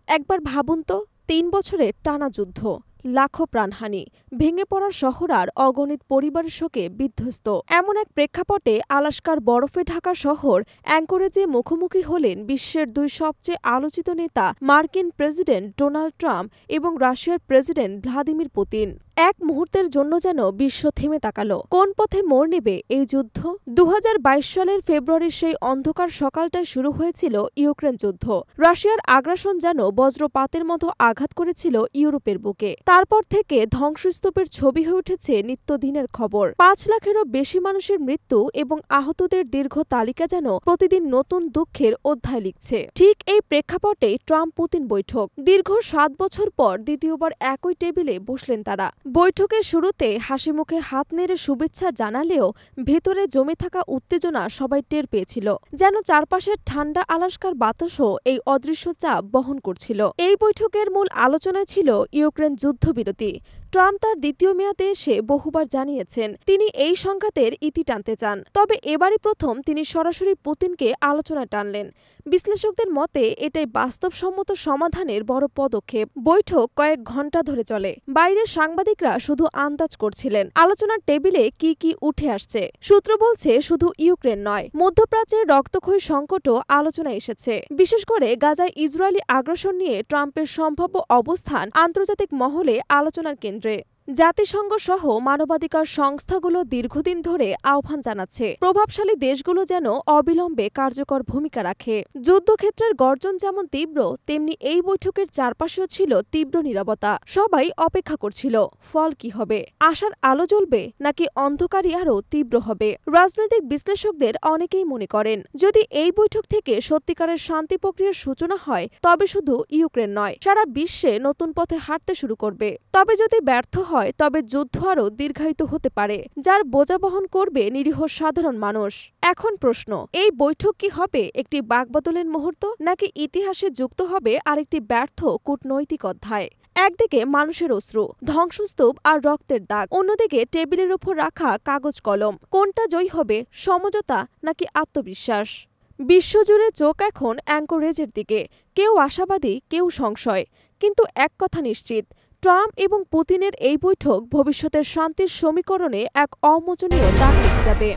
একবার ভাবুন তো, ৩ বছরের টানা যুদ্ধ, লাখো প্রাণহানি, ভেঙে পড়া শহর আর অগণিত পরিবারের শোকে বিধ্বস্ত এমন এক প্রেক্ষাপটে আলাস্কার বরফে ঢাকা শহর অ্যাঙ্করেজে মুখোমুখি হলেন বিশ্বের দুই সবচেয়ে আলোচিত নেতা মার্কিন প্রেসিডেন্ট ডোনাল্ড ট্রাম্প এবং রাশিয়ার প্রেসিডেন্ট ভ্লাদিমির পুতিন। এক মুহূর্তের জন্য যেন বিশ্ব থেমে তাকালো। কোন পথে মোড় নেবে এই যুদ্ধ? ২০২২ সালের ফেব্রুয়ারির সেই অন্ধকার সকালটায় শুরু হয়েছিল ইউক্রেন যুদ্ধ। রাশিয়ার আগ্রাসন যেন বজ্রপাতের মতো আঘাত করেছিল ইউরোপের বুকে। তারপর থেকে ধ্বংসস্তূপের ছবি হয়ে উঠেছে নিত্যদিনের খবর। ৫ লাখেরও বেশি মানুষের মৃত্যু এবং আহতদের দীর্ঘ তালিকা যেন প্রতিদিন নতুন দুঃখের অধ্যায় লিখছে। ঠিক এই প্রেক্ষাপটেই ট্রাম্প পুতিন বৈঠক। দীর্ঘ ৭ বছর পর দ্বিতীয়বার একই টেবিলে বসলেন তারা। বৈঠকের শুরুতে হাসিমুখে হাত নেড়ে শুভেচ্ছা জানালেও ভেতরে জমে থাকা উত্তেজনা সবাই টের পেয়েছিল। যেন চারপাশের ঠান্ডা আলাস্কার বাতাসও এই অদৃশ্য চাপ বহন করছিল। এই বৈঠকের মূল আলোচনায় ছিল ইউক্রেন যুদ্ধবিরতি। ট্রাম্প তার দ্বিতীয় মেয়াদে এসে বহুবার জানিয়েছেন তিনি এই সংঘাতের ইতি টানতে চান। তবে এবারই প্রথম তিনি সরাসরি পুতিনকে আলোচনায় টানলেন। বিশ্লেষকদের মতে এটাই বাস্তবসম্মত সমাধানের বড় পদক্ষেপ। বৈঠক কয়েক ঘণ্টা ধরে চলে। বাইরের সাংবাদিকরা শুধু আন্দাজ করছিলেন আলোচনার টেবিলে কি কি উঠে আসছে। সূত্র বলছে শুধু ইউক্রেন নয়, মধ্যপ্রাচ্যের রক্তক্ষয়ী সংকটও আলোচনায় এসেছে। বিশেষ করে গাজায় ইসরায়েলি আগ্রাসন নিয়ে ট্রাম্পের সম্ভাব্য অবস্থান আন্তর্জাতিক মহলে আলোচনার কেন্দ্রে। জাতিসংঘ সহ মানবাধিকার সংস্থাগুলো দীর্ঘদিন ধরে আহ্বান জানাচ্ছে প্রভাবশালী দেশগুলো যেন অবিলম্বে কার্যকর ভূমিকা রাখে। যুদ্ধক্ষেত্রের গর্জন যেমন তীব্র, তেমনি এই বৈঠকের চারপাশেও ছিল তীব্র নীরবতা। সবাই অপেক্ষা করছিল ফল কি হবে। আশার আলো জ্বলবে নাকি অন্ধকারই আরও তীব্র হবে। রাজনৈতিক বিশ্লেষকদের অনেকেই মনে করেন যদি এই বৈঠক থেকে সত্যিকারের শান্তি প্রক্রিয়ার সূচনা হয় তবে শুধু ইউক্রেন নয়, সারা বিশ্বে নতুন পথে হাঁটতে শুরু করবে। তবে যদি ব্যর্থ হয় তবে যুদ্ধ আরও দীর্ঘায়িত হতে পারে, যার বোঝা বহন করবে নিরীহ সাধারণ মানুষ। এখন প্রশ্ন, এই বৈঠক কি হবে একটি বাকবদলের মুহূর্ত, নাকি ইতিহাসে যুক্ত হবে আরেকটি ব্যর্থ কূটনৈতিক অধ্যায়? একদিকে মানুষের অশ্রু, ধ্বংসস্তূপ আর রক্তের দাগ, অন্যদিকে টেবিলের উপর রাখা কাগজ কলম। কোনটা জয়ী হবে, সমঝোতা নাকি আত্মবিশ্বাস? বিশ্বজুড়ে চোখ এখন অ্যাঙ্করেজের দিকে। কেউ আশাবাদী, কেউ সংশয়। কিন্তু এক কথা নিশ্চিত, ট্রাম্প এবং পুতিনের এই বৈঠক ভবিষ্যতের শান্তির সমীকরণে এক অমোচনীয় দাগ রেখে যাবে।